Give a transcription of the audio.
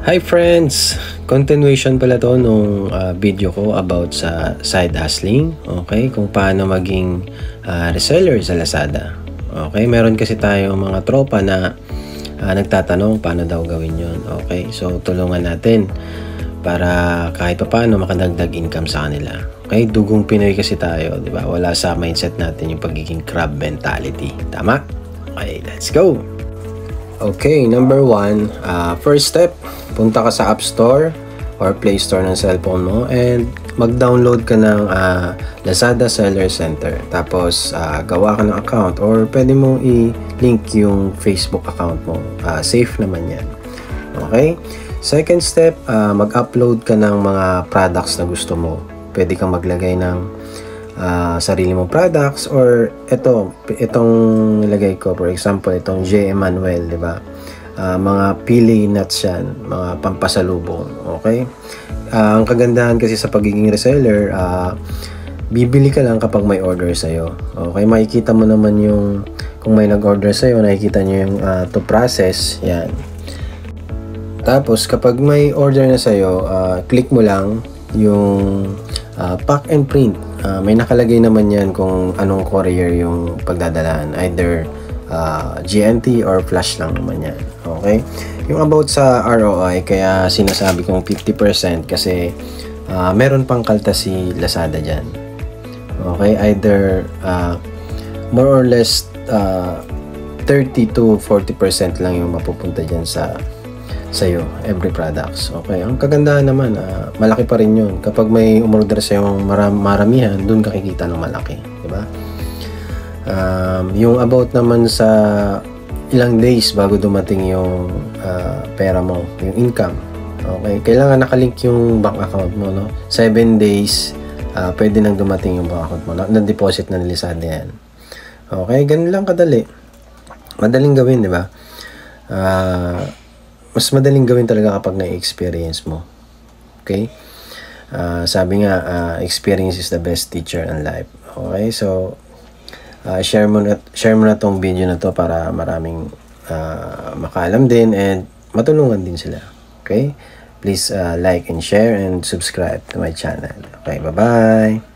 Hi friends! Continuation pala to nung video ko about sa side hustling. Okay, kung paano maging reseller sa Lazada. Okay, meron kasi tayo mga tropa na nagtatanong paano daw gawin yon. Okay, so tulungan natin para kahit pa paano makadagdag income sa kanila. Okay, dugong Pinoy kasi tayo, di ba? Wala sa mindset natin yung pagiging crab mentality. Tama? Okay, let's go! Okay, number 1, first step, punta ka sa App Store or Play Store ng cellphone mo and mag-download ka ng Lazada Seller Center. Tapos, gawa ka ng account or pwede mong i-link yung Facebook account mo. Safe naman yan. Okay? Second step, mag-upload ka ng mga products na gusto mo. Pwede kang maglagay ng sarili mong products or itong nilagay ko, for example, itong J. Emmanuel, di ba? Mga pili nuts yan, mga pampasalubong. Okay? Ang kagandahan kasi sa pagiging reseller, bibili ka lang kapag may order sa'yo. Okay? Makikita mo naman yung kung may nag-order sa'yo, nakikita nyo yung to process, yan. Tapos, kapag may order na sa'yo, click mo lang yung pack and print. May nakalagay naman yan kung anong courier yung pagdadalaan. Either GNT or flash lang naman yan. Okay? Yung about sa ROI, kaya sinasabi kong 50% kasi meron pang kalta si Lazada dyan. Okay? Either more or less 30 to 40% lang yung mapupunta dyan sa'yo, every products. Okay, ang kagandahan naman, malaki pa rin yun. Kapag may umorder sa'yo maramihan, dun ka kikita ng malaki. Diba? Yung about naman sa ilang days bago dumating yung pera mo, yung income. Okay, kailangan nakalink yung bank account mo, no? 7 days, pwede nang dumating yung bank account mo. Na-deposit na ni Lazada yan. Okay, ganun lang kadali. Madaling gawin, di ba? Mas madaling gawin talaga kapag na-experience mo. Okay? Sabi nga, experience is the best teacher in life. Okay? So, share mo na tong video na to para maraming makaalam din and matulungan din sila. Okay? Please like and share and subscribe to my channel. Okay? Bye-bye!